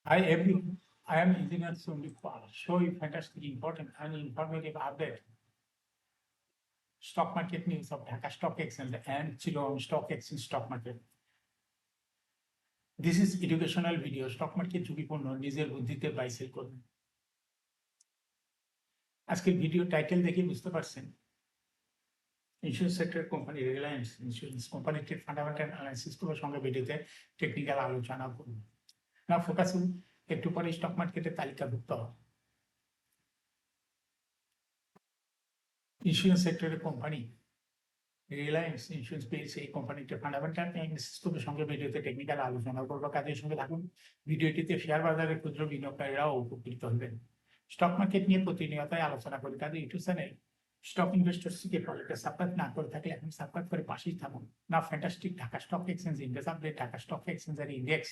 Hi everyone, I am Engineer Sundeep Pal. Show you fantastic, important and informative update. Stock market news of Dhaka Stock Exchange and Chittagong Stock Exchange stock market. This is educational video. Stock market ঝুঁকিপূর্ণ নিজের বুদ্ধিতে buy sell করবেন। আজকে video title দেখে বুঝতে পারছেন insurance sector company Reliance insurance কোম্পানিটির fundamental analysis গুলোর সঙ্গে ভিডিওতে টেকনিক্যাল আলোচনা করব। না ফোকাসিং একটু পরে স্টক মার্কেটের তালিকাভুক্ত ইন্স্যুরেন্স সেক্টরের কোম্পানি রিলায়েন্স ইন্স্যুরেন্স পেয়েছে এই কোম্পানিটির ফান্ডামেন্টাল অ্যানালিসিসের সঙ্গে ভিডিওতে টেকনিক্যাল আলোচনা করবো। কাজের সঙ্গে থাকুন। ভিডিওটিতে শেয়ার বাজারের ক্ষুদ্র বিনিয়োগকারীরাও উপকৃত হবেন। স্টক মার্কেট নিয়ে প্রতিনিয়তই আলোচনা করি। কাজে ইউটিউব চ্যানেল স্টক ইনভেস্টরসকে প্রজেক্টে সাবস্ক্রাইব না করে থাকলে এখন সাবস্ক্রাইব করে পাশেই থাকুন। না fantastic Dhaka stock exchange index update, Dhaka stock এক্সচেঞ্জের ইন্ডেক্স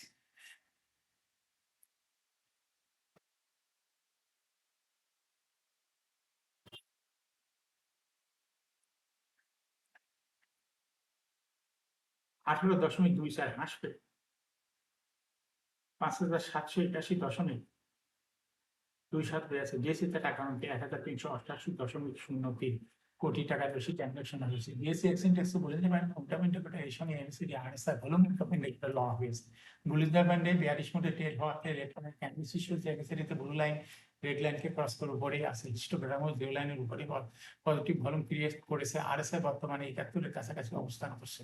$18.24 হ্রাস পেয়ে 5,781.27 হয়েছে। ডিএসসিতে টাকা অঙ্কে 1,388.03 কোটি টাকার বেশি ট্রানজাকশন হয়েছে। ডিএসসি এক্সিনডেক্সে বুলিশদের band fundamental quotation MACD RSI volume income indicator লওয়া হয়েছে। বুলিশদের ব্যান্ডে বেয়ারিশ মোডে ট্রেড হওয়াতে রেড লাইন ক্যান্ডেল সৃষ্টি হয়েছে। এমসিডিতে ব্লু লাইন রেড লাইনকে ক্রস করে উপরেই আছে। হিস্টোগ্রামও জিরো লাইনের উপরে পজিটিভ ভলিউম ক্রিয়েট করেছে। আরএসআই বর্তমানে 71-এর কাছাকাছি অবস্থান করছে।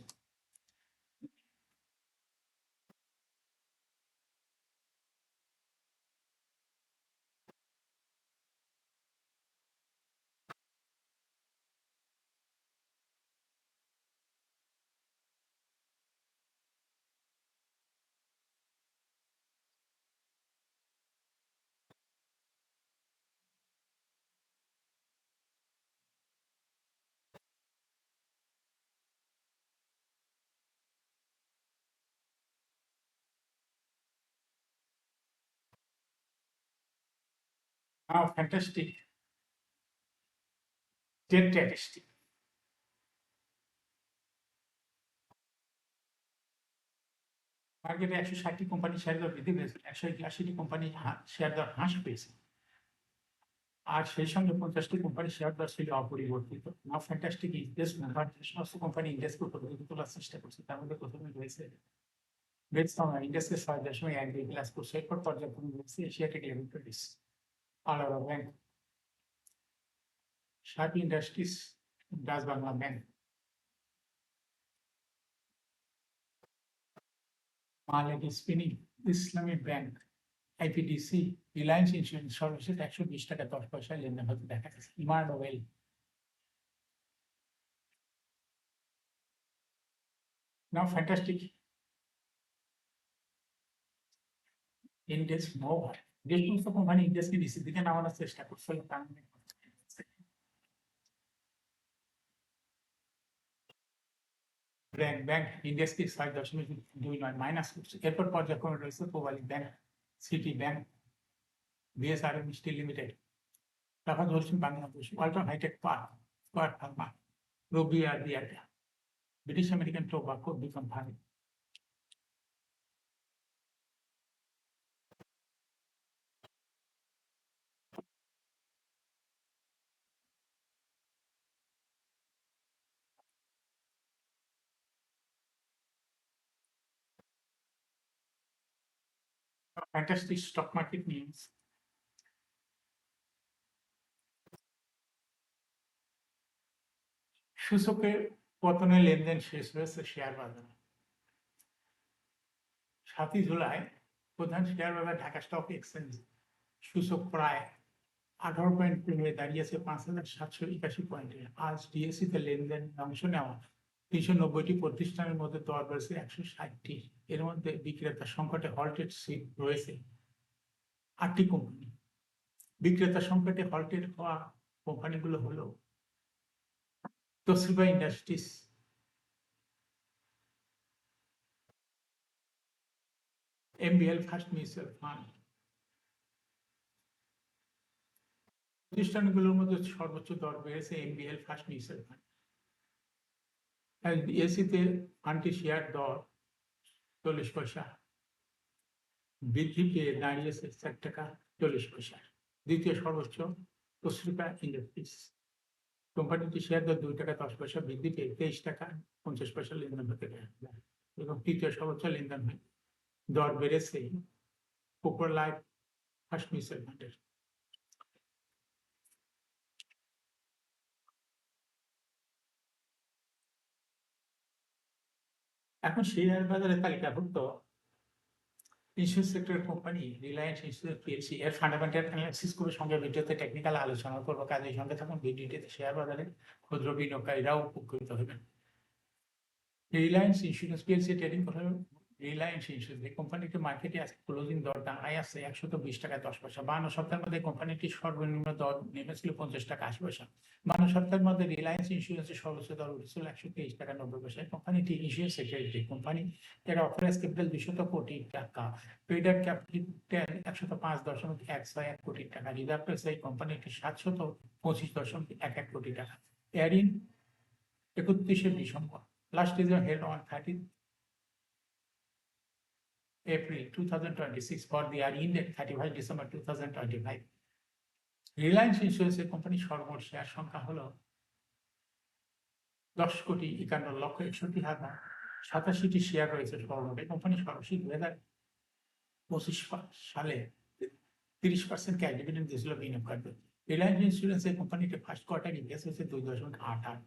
Now fantastic debt statistic. মার্কেটে 160টি কোম্পানি শেয়ার দর বৃদ্ধি পেয়েছে, 181টি কোম্পানি শেয়ার দর হ্রাস পেয়েছে, আর সেই সঙ্গে 50টি কোম্পানি শেয়ার দর ছিল অপরিবর্তিত। না ফ্যান্টাস্টিক ইন্ডেক্স মেম্বার যে সমস্ত কোম্পানি ইন্ডেক্সকে প্রতিনিধিত্ব তোলার চেষ্টা করছে তার মধ্যে প্রথমে রয়েছে বেটসমা ইন্ডেক্সকে 6.12 প্লাস করছে। এরপর পর্যায়ক্রমে রয়েছে এশিয়াটিক লিমিটেড, আলাদা bank, Sharp industries, Dutch Bangla bank, Malek spinning, Islami bank, IPDC, Reliance insurance সর্বশেষ 120.10 লেনদেন হতে দেখা গেছে। ইমার নোবেল, নাও ফ্যান্টাস্টিক ইন্ডেক্স মুভ। যে সমস্ত কোম্পানি ইন্ডেক্সকে নিচের দিকে নামানোর চেষ্টা করছিল তার মধ্যে ব্যাংক ইন্ডেক্সকে 6.29 মাইনাস করছে। এরপর পর্যায়ক্রমে রয়েছে Pubali bank, City bank, BSRM steel limited, টাকা ধরছেন Bangladesh, Walton hi tech park, Square pharma, Robi আর বিয়াটা, ব্রিটিশ আমেরিকান টোবাকো, বিকম farming. Fantastic stock market news. সূচকের পতনে লেনদেন শেষ হয়েছে শেয়ার বাজারে। 7 জুলাই প্রধান শেয়ার বাজার ঢাকা স্টক এক্সচেঞ্জ সূচক প্রায় 18 পয়েন্ট কমে দাঁড়িয়েছে 5,781 পয়েন্টে। আজ ডিএসসিতে লেনদেন অংশ নেওয়া 390টি প্রতিষ্ঠানের মধ্যে দর বেড়েছে 160টি। এর মধ্যে বিক্রেতা সংকটে হল্টেড সিট রয়েছে 8টি কোম্পানি। বিক্রেতা সংকটে হল্টেড হওয়া কোম্পানিগুলো হলো Toshiba industries, MBL first mutual fund. প্রতিষ্ঠানগুলোর মধ্যে সর্বোচ্চ দর বেড়েছে এমবিএল ফার্স্ট মিউচুয়াল ফান্ড। ডিএসসিতে ফান্ডটি শেয়ার দর 40 পয়সা, বৃদ্ধি পেয়ে দাঁড়িয়েছে 4 টাকা 40 পয়সা। দ্বিতীয় সর্বোচ্চ তশরিফা ইন্ডাস্ট্রিজ, কোম্পানিটির শেয়ার দর 2 টাকা 10 পয়সা বৃদ্ধি পেয়ে 23 টাকা 50 পয়সা লেনদেন হতে পারে এবং তৃতীয় সর্বোচ্চ লেনদেন হয়। দর বেড়েছে কোকো লাইফ ফার্স্ট মিউচুয়াল ফান্ডের। এখন শেয়ার বাজারে তালিকাভুক্ত ইন্স্যুরেন্স সেক্টরের কোম্পানি রিলায়েন্স ইন্স্যুরেন্স পিএলসি এর ফান্ডামেন্টাল অ্যানালিসিস করে সঙ্গে ভিডিওতে টেকনিক্যাল আলোচনা করবো। কাজের সঙ্গে থাকুন, ভিডিওটিতে শেয়ার বাজারে ক্ষুদ্র বিনিয়োগকারীরাও উপকৃত হবেন। রিলায়েন্স ইন্স্যুরেন্স পিএলসি ট্রেডিং করে রিলায়েন্স ইন্স্যুরেন্স এই কোম্পানিটি মার্কেটে আজকে ক্লোজিং দর দাঁড়ায় আছে 120 টাকা 10 পয়সা। 52 সপ্তাহের মধ্যে কোম্পানিটির সর্বনিম্ন দর নেমেছিল 50 টাকা 80 পয়সা। 52 সপ্তাহের মধ্যে রিলায়েন্স ইন্স্যুরেন্সের সর্বোচ্চ দর উঠেছিল 123 টাকা 90 পয়সা। কোম্পানিটি ইন্স্যুরেন্স সেক্টরের কোম্পানি, এর অথরাইজ ক্যাপিটাল 200 কোটি টাকা, পেইড আপ ক্যাপিটাল 105.161 কোটি টাকা, রিজার্ভ রয়েছে এই কোম্পানিটি 725.11 কোটি টাকা। এয়ারিন 31শে December, last result held on 30th April 2026 for the year ended 31st December 2025. Reliance ইন্স্যুরেন্সের কোম্পানি সর্বমোট শেয়ার সংখ্যা হলো 10,51,61,87টি শেয়ার রয়েছে সর্বমোট। এই কোম্পানি সর্বশেষ 2025 সালে 30% ক্যাশ ডিভিডেন্ড দিয়েছিল বিনিয়োগকারীদের। রিলায়েন্স ইন্স্যুরেন্সের কোম্পানিটি ফার্স্ট কোয়ার্টার ইপিএস হচ্ছে 2.88।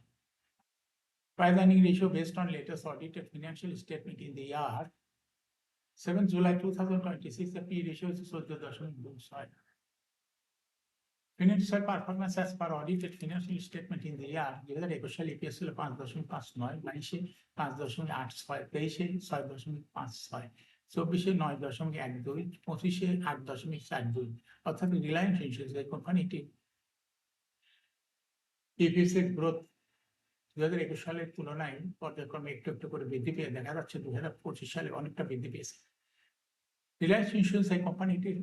Price earning ratio based on latest audited financial statement in the year 7 July 2026, the P ratio is 14.26. Financial performance as per audited financial statement in the year 2021 সালে EPS ছিল 5.59, 22 5.86, 23 6.56, 24 9.12, 25 8.42। অর্থাৎ Reliance insurance এই কোম্পানিটি EPS এর growth 2021 সালের তুলনায় পর্যায়ক্রমে একটু একটু করে বৃদ্ধি পেয়ে দেখা যাচ্ছে 2025 সালে অনেকটা বৃদ্ধি পেয়েছে। রিলায়েন্স ইন্স্যুরেন্স এই কোম্পানিটির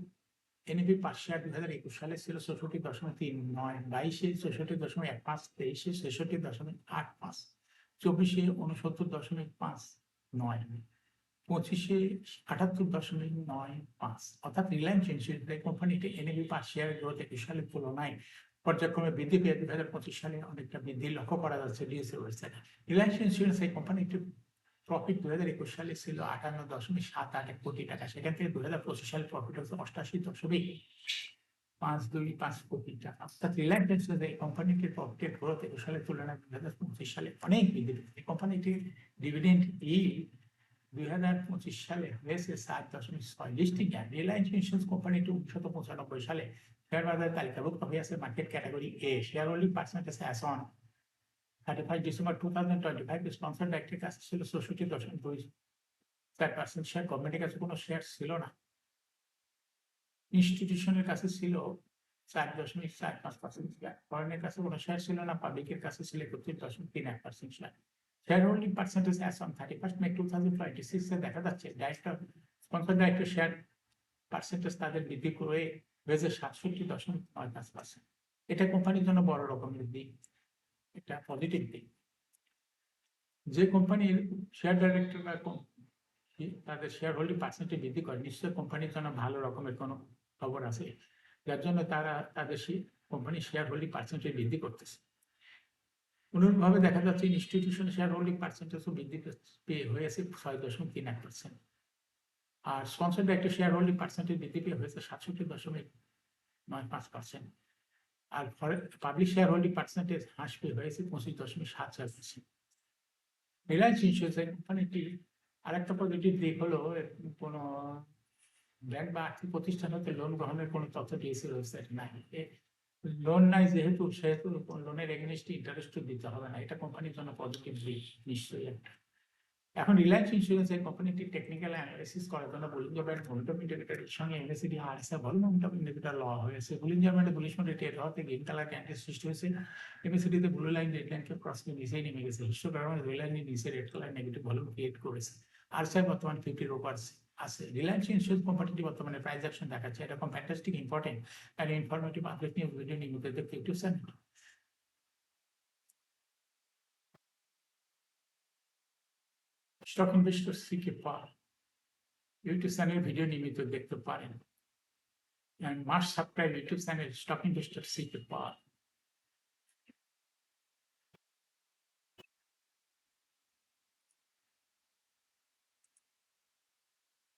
এনএভি পার শেয়ার 2021 সালে ছিল 64.39, 22 64.15, 23 66.85, 24 69.59, 25 78.95। অর্থাৎ রিলায়েন্স ইন্স্যুরেন্স এই কোম্পানিটি এনএভি পার শেয়ার গ্রোথ 21 সালের তুলনায় পর্যায়ক্রমে বৃদ্ধি পেয়ে 2025 সালে অনেকটা বৃদ্ধি লক্ষ্য করা যাচ্ছে ডিএসসি ওয়েবসাইটে। রিলায়েন্স ইন্স্যুরেন্স এই কোম্পানিটির প্রফিট 2021 সালে ছিল 58.78 কোটি টাকা, সেখান থেকে 2025 সালে প্রফিট হচ্ছে 88.525 কোটি টাকা। অর্থাৎ রিলায়েন্স ইন্স্যুরেন্স এই কোম্পানিটির প্রফিটের গ্রোথ 21 সালের তুলনায় 2025 সালে অনেক বৃদ্ধি পেয়েছে। এই কোম্পানিটির ডিভিডেন্ড yield 2025 সালে হয়েছে 7.6। লিস্টিং রিলায়েন্স ইন্স্যুরেন্স কোম্পানিটি 1995 সালে শেয়ার বাজারে তালিকাভুক্ত হয়েছে market category A. Share holding percentage as on 31 December 2025 sponsor ডাইরেক্টের কাছে ছিল 64.24% শেয়ার। গভর্নমেন্টের কাছে কোনো শেয়ার ছিল না। ইনস্টিটিউশনের কাছে ছিল 4.45% শেয়ার। ফরেনের কাছে কোনো শেয়ার ছিল না। পাবলিকের কাছে ছিল 31.31% share. Share holding percentage as on 31 মে 2026 এ দেখা যাচ্ছে director sponsor director share percentage তাদের বৃদ্ধি করে হয়েছে 67.95%। এটা কোম্পানির জন্য বড় রকমের দিক, এটা পজিটিভ দিক। যে কোম্পানির শেয়ার ডাইরেক্টররা তাদের শেয়ার হোল্ডিং পার্সেন্টেজ বৃদ্ধি করে, নিশ্চয়ই কোম্পানির জন্য ভালো রকমের কোনো খবর আছে, যার জন্য তারা তাদের কোম্পানির শেয়ার হোল্ডিং পার্সেন্টেজ বৃদ্ধি করতেছে। অনুরূপভাবে দেখা যাচ্ছে ইনস্টিটিউশন শেয়ার হোল্ডিং পার্সেন্টেজও বৃদ্ধি পেয়ে হয়েছে 6.31%। আর sponsor director share holding percentage বৃদ্ধি পেয়ে হয়েছে 67.95%। আর পাবলিক শেয়ার হোল্ডিং পার্সেন্টেজ হ্রাস পেয়ে হয়েছে 25.76%। রিলায়েন্স ইন্স্যুরেন্স কোম্পানিটির আরেকটা পজিটিভ দিক হলো কোনো ব্যাংক বা আর্থিক প্রতিষ্ঠান হতে লোন গ্রহণের কোনো তথ্য ডিএসসি ওয়েবসাইট নাই। লোন নাই যেহেতু সেহেতু লোনের এগেনস্টে ইন্টারেস্ট দিতে হবে না। এটা কোম্পানির জন্য পজিটিভ দিক নিশ্চয়ই একটা। এখন রিলায়েন্স ইন্স্যুরেন্স এই কোম্পানিটি টেকনিক্যাল অ্যানালাইসিস করার জন্য বুলিঞ্জার ব্যান্ড মোমেন্টাম ইন্ডিকেটরের সঙ্গে MACD RSI volume momentum indicator লওয়া হয়েছে। বুলিঞ্জার ব্যান্ডে বুলিশ মোডে ট্রেড হওয়াতে গ্রিন কালার ক্যান্ডেল সৃষ্টি হয়েছে। এমএসিডিতে ব্লু লাইন রেড লাইনকে ক্রস করে নিচেই নেমে গেছে। হিস্টোগ্রামে ব্লু লাইনের নিচে red colour negative volume create করেছে। আরএসআই বর্তমান 50 এর উপর আছে। রিলায়েন্স ইন্স্যুরেন্স কোম্পানিটি বর্তমানে প্রাইস অ্যাকশন দেখাচ্ছে। এরকম ফ্যান্টাস্টিক ইম্পর্টেন্ট আর ইনফরমেটিভ আপডেট নিয়ে ভিডিও নিয়মিত দেখতে YouTube channel Stock investors seek a path YouTube channel video নিয়মিত দেখতে পারেন। And must subscribe YouTube channel Stock Investor Secret Path.